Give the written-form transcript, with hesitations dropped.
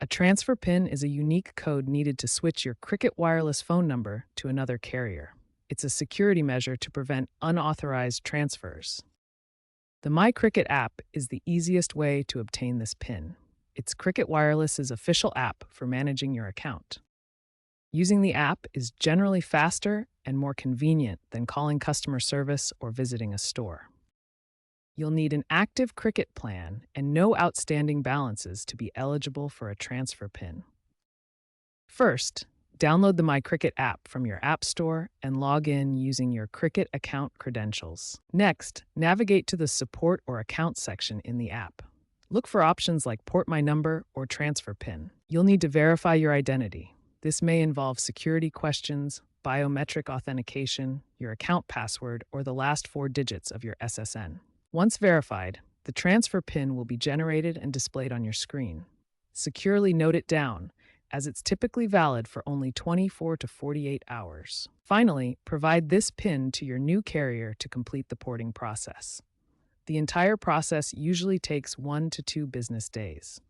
A transfer PIN is a unique code needed to switch your Cricket wireless phone number to another carrier. It's a security measure to prevent unauthorized transfers. The myCricket app is the easiest way to obtain this PIN. It's Cricket Wireless's official app for managing your account. Using the app is generally faster and more convenient than calling customer service or visiting a store. You'll need an active Cricket plan and no outstanding balances to be eligible for a transfer PIN. First, download the myCricket app from your App Store and log in using your Cricket account credentials. Next, navigate to the Support or Account section in the app. Look for options like Port My Number or Transfer PIN. You'll need to verify your identity. This may involve security questions, biometric authentication, your account password, or the last 4 digits of your SSN. Once verified, the transfer PIN will be generated and displayed on your screen. Securely note it down, as it's typically valid for only 24 to 48 hours. Finally, provide this PIN to your new carrier to complete the porting process. The entire process usually takes 1 to 2 business days.